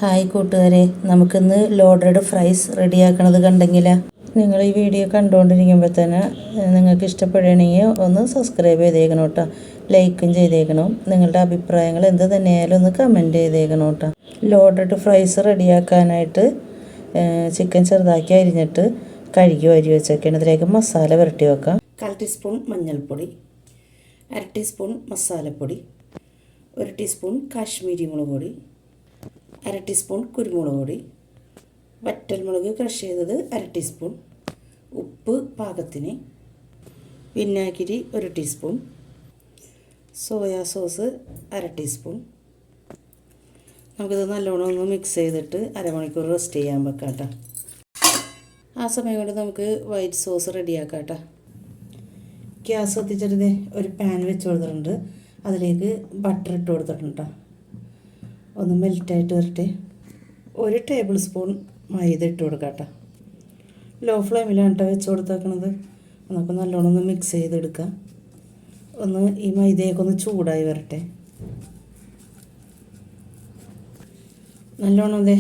Hi കൂട്ടുകാരെ, നമുക്കിന്ന് loaded fries റെഡിയാക്കണത് കണ്ടെങ്കിലാ. നിങ്ങൾ ഈ വീഡിയോ കണ്ടുകൊണ്ടിരിക്കുമ്പോൾ തന്നെ നിങ്ങൾക്ക് ഇഷ്ടപ്പെടുകയാണെങ്കിൽ ഒന്ന് സബ്സ്ക്രൈബ് ചെയ്തേക്കണം കേട്ടോ, ലൈക്കും ചെയ്തേക്കണം. നിങ്ങളുടെ അഭിപ്രായങ്ങൾ എന്ത് തന്നെയായാലും ഒന്ന് കമൻറ്റ് ചെയ്തേക്കണം കേട്ടോ. ലോഡഡ് ഫ്രൈസ് റെഡിയാക്കാനായിട്ട് ചിക്കൻ ചെറുതാക്കി അരിഞ്ഞിട്ട് കഴുകി വരി വെച്ചൊക്കെയാണ്. ഇതിലേക്ക് മസാല പുരട്ടി വെക്കാം. 1/4 ടീസ്പൂൺ മഞ്ഞൾപ്പൊടി, 1/2 ടീസ്പൂൺ മസാലപ്പൊടി, 1 ടീസ്പൂൺ കാശ്മീരി മുളക് പൊടി, 1/2 ടീസ്പൂൺ കുരുമുളക് പൊടി, വറ്റൽമുളക് ക്രഷ് ചെയ്തത് 1/2 ടീസ്പൂൺ, ഉപ്പ് പാകത്തിന്, വിനാഗിരി 1 ടീസ്പൂൺ, സോയാ സോസ് 1/2 ടീസ്പൂൺ. നമുക്കിത് നല്ലോണം ഒന്ന് മിക്സ് ചെയ്തിട്ട് അരമണിക്കൂർ റെസ്റ്റ് ചെയ്യാൻ വെക്കാം കേട്ടോ. ആ സമയം കൊണ്ട് നമുക്ക് വൈറ്റ് സോസ് റെഡിയാക്കാം കേട്ടോ. ഗ്യാസ് കത്തിച്ചിട്ട് ഒരു പാൻ വെച്ച് കൊടുത്തിട്ടുണ്ട്. അതിലേക്ക് ബട്ടർ ഇട്ട് കൊടുത്തിട്ടുണ്ട് കേട്ടോ. ഒന്ന് മെൽറ്റായിട്ട് വരട്ടെ. 1 ടേബിൾ സ്പൂൺ മൈദ ഇട്ട് കൊടുക്കാം കേട്ടോ. ലോ ഫ്ലെയിമിലാണ് കേട്ടോ വെച്ച് കൊടുത്തേക്കണത്. നമുക്ക് നല്ലോണം ഒന്ന് മിക്സ് ചെയ്തെടുക്കാം. ഒന്ന് ഈ മൈദയൊക്കെ ഒന്ന് ചൂടായി വരട്ടെ. നല്ലോണം അതേ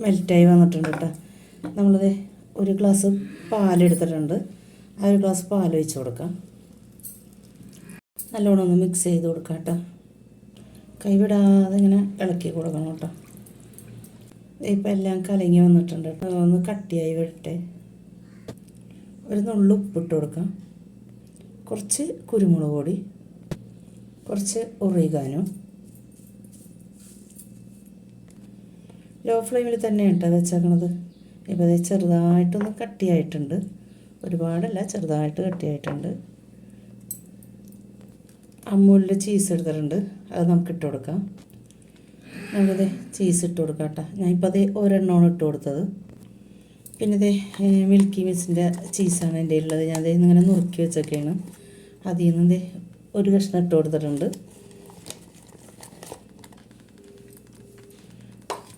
മെൽറ്റായി വന്നിട്ടുണ്ട് കേട്ടോ. നമ്മളത് 1 ഗ്ലാസ് പാലെടുത്തിട്ടുണ്ട്. ആ 1 ഗ്ലാസ് പാൽ ഒഴിച്ച് കൊടുക്കാം. നല്ലോണം ഒന്ന് മിക്സ് ചെയ്ത് കൊടുക്കാം കേട്ടോ. കൈവിടാതെ ഇങ്ങനെ ഇളക്കി കൊടുക്കണം കേട്ടോ. ഇപ്പം എല്ലാം കലങ്ങി വന്നിട്ടുണ്ട് കേട്ടോ. ഒന്ന് കട്ടിയായി വരട്ടെ. ഒരു നുള്ളു ഉപ്പിട്ട് കൊടുക്കാം. കുറച്ച് കുരുമുളക് പൊടി, കുറച്ച് ഒറിഗാനോ. ലോ ഫ്ലെയിമിൽ തന്നെ കേട്ടോ വെച്ചേക്കണത്. ഇപ്പോൾ അത് ചെറുതായിട്ടൊന്ന് കട്ടിയായിട്ടുണ്ട്. ഒരുപാടല്ല, ചെറുതായിട്ട് കട്ടിയായിട്ടുണ്ട്. അമൂലിൻ്റെ ചീസ് എടുത്തിട്ടുണ്ട്. അത് നമുക്ക് ഇട്ട് കൊടുക്കാം. നമുക്കത് ചീസ് ഇട്ട് കൊടുക്കാം കേട്ടോ. ഞാനിപ്പോൾ അത് ഒരെണ്ണമാണ് ഇട്ട് കൊടുത്തത്. പിന്നെ ഇത് മിൽക്കി മിസ്സിൻ്റെ ചീസാണ് എൻ്റെ ഉള്ളത്. ഞാൻ അതേ ഇങ്ങനെ നുറുക്കി വെച്ചൊക്കെയാണ്. അതിൽ നിന്ന് 1 കഷ്ണം ഇട്ട് കൊടുത്തിട്ടുണ്ട്.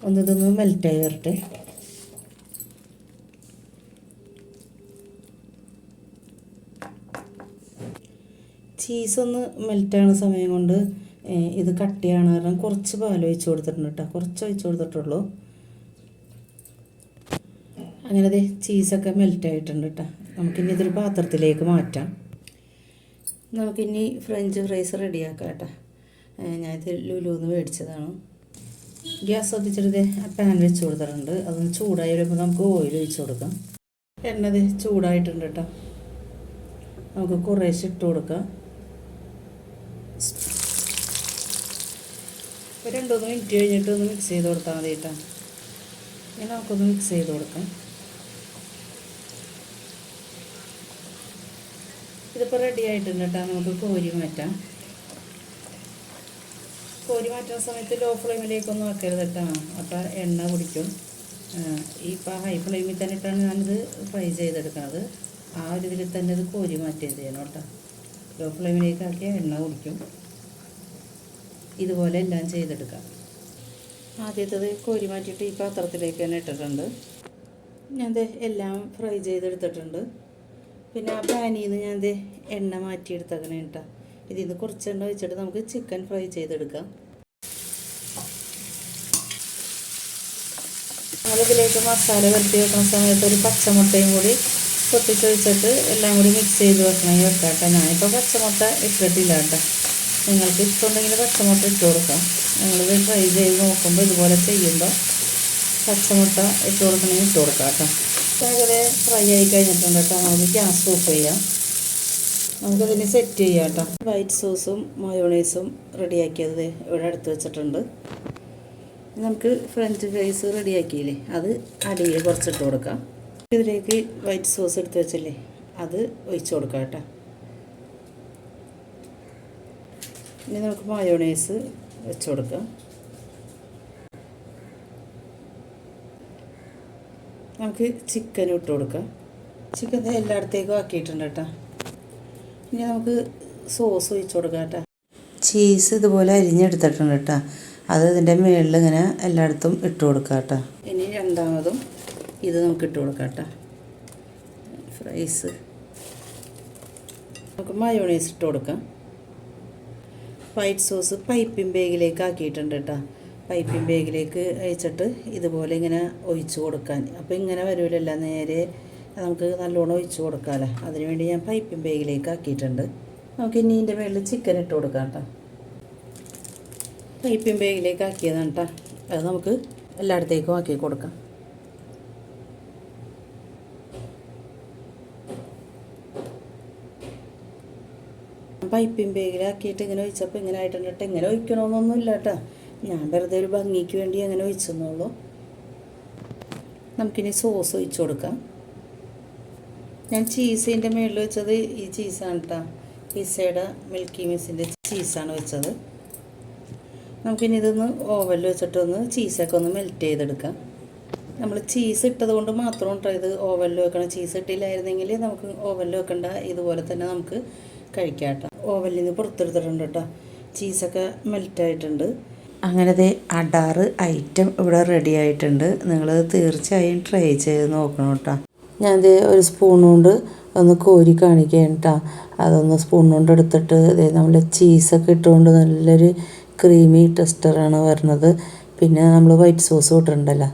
ഒന്നിതൊന്ന് മെൽറ്റായി വരട്ടെ. ചീസൊന്ന് മെൽറ്റാകുന്ന സമയം കൊണ്ട് ഇത് കട്ടിയാണ് കാരണം കുറച്ച് പാൽ ഒഴിച്ച് കൊടുത്തിട്ടുണ്ട് കേട്ടോ. കുറച്ച് ഒഴിച്ച് കൊടുത്തിട്ടുള്ളൂ. അങ്ങനെ അതെ ചീസൊക്കെ മെൽറ്റായിട്ടുണ്ട് കേട്ടോ. നമുക്കിനി ഇതൊരു പാത്രത്തിലേക്ക് മാറ്റാം. നമുക്കിനി ഫ്രഞ്ച് ഫ്രൈസ് റെഡിയാക്കാം കേട്ടോ. ഞാനിത് ലുലുന്ന് മേടിച്ചതാണ്. ഗ്യാസ് കത്തിച്ചിട്ട് പാൻ വെച്ച് കൊടുത്തിട്ടുണ്ട്. അതൊന്ന് ചൂടായി വരുമ്പോൾ നമുക്ക് ഓയിൽ ഒഴിച്ച് കൊടുക്കാം. എണ്ണ ചൂടായിട്ടുണ്ട് കേട്ടോ. നമുക്ക് കുറേശ്ശെ ഇട്ട് കൊടുക്കാം. ഒരു 2-3 മിനിറ്റ് കഴിഞ്ഞിട്ട് ഒന്ന് മിക്സ് ചെയ്ത് കൊടുത്താൽ മതി കേട്ടോ. ഇനി നമുക്കൊന്ന് മിക്സ് ചെയ്ത് കൊടുക്കാം. ഇതിപ്പോൾ റെഡി ആയിട്ടുണ്ട് കേട്ടോ. നമുക്ക് കോരി മാറ്റാം. കോരി മാറ്റുന്ന സമയത്ത് ലോ ഫ്ലെയിമിലേക്കൊന്നും വെക്കരുത് കേട്ടോ. അപ്പോൾ എണ്ണ കുടിക്കും. ഇപ്പോൾ ഹൈ ഫ്ലെയിമിൽ തന്നെ ഇട്ടാണ് ഞാനിത് ഫ്രൈ ചെയ്തെടുക്കുന്നത്. ആ ഒരു ഇതിൽ തന്നെ ഇത് കോരി മാറ്റുകയും ചെയ്യണം കേട്ടോ. ലോ ഫ്ലെയിമിലേക്ക് ആക്കിയാൽ എണ്ണ കുടിക്കും. ഇതുപോലെ എല്ലാം ചെയ്തെടുക്കാം. ആദ്യത്തത് കോരി മാറ്റിയിട്ട് ഈ പാത്രത്തിലേക്ക് തന്നെ ഇട്ടിട്ടുണ്ട്. ഞാൻ എല്ലാം ഫ്രൈ ചെയ്തെടുത്തിട്ടുണ്ട്. പിന്നെ ആ പാനിൽ നിന്ന് ഞാൻ എണ്ണ മാറ്റിയെടുത്തങ്ങനെ കേട്ടോ. ഇതിൽ നിന്ന് കുറച്ച് എണ്ണ വെച്ചിട്ട് നമുക്ക് ചിക്കൻ ഫ്രൈ ചെയ്തെടുക്കാം. നമ്മളിതിലേക്ക് മസാല വരട്ടി വെക്കുന്ന സമയത്ത് ഒരു പച്ചമുട്ടയും കൂടി പൊട്ടിച്ചൊഴിച്ചിട്ട് എല്ലാം കൂടി മിക്സ് ചെയ്ത് വെക്കണമെങ്കിൽ വെക്കാം കേട്ടോ. ഞാനിപ്പോൾ പച്ചമുട്ട ഇട്ടിട്ടില്ല കേട്ടോ. നിങ്ങൾക്ക് ഇഷ്ടമുണ്ടെങ്കിൽ പച്ചമുട്ട ഇട്ട് കൊടുക്കാം. നിങ്ങളിത് ട്രൈ ചെയ്ത് നോക്കുമ്പോൾ ഇതുപോലെ ചെയ്യുമ്പോൾ പച്ചമുട്ട ഇട്ട് കൊടുക്കണമെങ്കിൽ ഇട്ട് കൊടുക്കാം കേട്ടോ. ഏകദേശം ഫ്രൈ ആയി കഴിഞ്ഞിട്ടുണ്ട് കേട്ടോ. നമുക്ക് ഗ്യാസ് ഓഫ് ചെയ്യാം. നമുക്കതിന് സെറ്റ് ചെയ്യാം കേട്ടോ. വൈറ്റ് സോസും മയോണൈസും റെഡിയാക്കിയത് ഇവിടെ എടുത്ത് വെച്ചിട്ടുണ്ട്. നമുക്ക് ഫ്രഞ്ച് ഫ്രൈസ് റെഡിയാക്കിയില്ലേ, അത് അടിയിൽ കുറച്ചിട്ട് കൊടുക്കാം. ഇതിലേക്ക് വൈറ്റ് സോസ് എടുത്ത് വെച്ചില്ലേ, അത് ഒഴിച്ച് കൊടുക്കാം കേട്ടോ. ഇനി നമുക്ക് മയോണൈസ് വെച്ച് കൊടുക്കാം. നമുക്ക് ചിക്കൻ ഇട്ട് കൊടുക്കാം. ചിക്കൻ എല്ലായിടത്തേക്കും ആക്കിയിട്ടുണ്ട് കേട്ടോ. ഇനി നമുക്ക് സോസ് ഒഴിച്ച് കൊടുക്കാം കേട്ടോ. ചീസ് ഇതുപോലെ അരിഞ്ഞെടുത്തിട്ടുണ്ട് കേട്ടോ. അത് ഇതിൻ്റെ മുകളിൽ ഇങ്ങനെ എല്ലായിടത്തും ഇട്ട് കൊടുക്കാം കേട്ടോ. ഇനി രണ്ടാമതും ഇത് നമുക്ക് ഇട്ട് കൊടുക്കാം കേട്ടോ. ഫ്രൈസ് നമുക്ക് മയോണൈസ് ഇട്ട് കൊടുക്കാം. വൈറ്റ് സോസ് പൈപ്പിംഗ് ബാഗിലേക്ക് ആക്കിയിട്ടുണ്ട് കേട്ടോ. പൈപ്പിംഗ് ബാഗിലേക്ക് അയച്ചിട്ട് ഇതുപോലെ ഇങ്ങനെ ഒഴിച്ച് കൊടുക്കാൻ. അപ്പോൾ ഇങ്ങനെ വരില്ലല്ലോ, നേരെ നമുക്ക് നല്ലോണം ഒഴിച്ച് കൊടുക്കാമല്ലോ. അതിനുവേണ്ടി ഞാൻ പൈപ്പിംഗ് ബാഗിലേക്ക് ആക്കിയിട്ടുണ്ട്. നമുക്ക് ഇനി ഇതിൻ്റെ മേളിൽ ചിക്കൻ ഇട്ട് കൊടുക്കാം കേട്ടോ. പൈപ്പിംഗ് ബാഗിലേക്ക് ആക്കിയതാണ് കേട്ടോ. അത് നമുക്ക് എല്ലായിടത്തേക്കും ആക്കി കൊടുക്കാം. പൈപ്പിംഗ് ബാഗിലാക്കിയിട്ട് ഇങ്ങനെ ഒഴിച്ചപ്പോൾ ഇങ്ങനെ ആയിട്ടുണ്ട് കേട്ടോ. ഇങ്ങനെ ഒഴിക്കണമെന്നൊന്നുമില്ല കേട്ടോ, ഞാൻ വെറുതെ ഒരു ഭംഗിക്ക് വേണ്ടി അങ്ങനെ ഒഴിച്ചെന്നുള്ളൂ. നമുക്കിനി സോസ് ഒഴിച്ച് കൊടുക്കാം. ഞാൻ ചീസിൻ്റെ മുകളിൽ വെച്ചത് ഈ ചീസാണ് കേട്ടോ, പിസ്സയുടെ മിൽക്കി മിസ്സിൻ്റെ ചീസാണ് വെച്ചത്. നമുക്കിനി ഇതൊന്ന് ഓവനിൽ വെച്ചിട്ടൊന്ന് ചീസൊക്കെ ഒന്ന് മെൽറ്റ് ചെയ്തെടുക്കാം. നമ്മൾ ചീസ് ഇട്ടത് കൊണ്ട് മാത്രം കേട്ടോ ഇത് ഓവനിൽ വെക്കണം. ചീസ് ഇട്ടില്ലായിരുന്നെങ്കിൽ നമുക്ക് ഓവനിൽ വെക്കണ്ട, ഇതുപോലെ തന്നെ നമുക്ക് കഴിക്കാം കേട്ടോ. ഓവനിൽ നിന്ന് പുറത്തെടുത്തിട്ടുണ്ട് കേട്ടോ, ചീസൊക്കെ മെൽറ്റായിട്ടുണ്ട്. അങ്ങനത്തെ അടാറ് ഐറ്റം ഇവിടെ റെഡി ആയിട്ടുണ്ട്. നിങ്ങൾ തീർച്ചയായും ട്രൈ ചെയ്ത് നോക്കണം കേട്ടോ. ഞാനത് ഒരു സ്പൂൺ കൊണ്ട് ഒന്ന് കോരി കാണിക്കുകയാണ് കേട്ടോ. അതൊന്ന് സ്പൂൺ കൊണ്ട് എടുത്തിട്ട് നമ്മൾ ചീസൊക്കെ ഇട്ടുകൊണ്ട് നല്ലൊരു ക്രീമി ടെക്സ്ചറാണ് വരുന്നത്. പിന്നെ നമ്മൾ വൈറ്റ് സോസ് ഇട്ടിട്ടുണ്ടല്ലോ.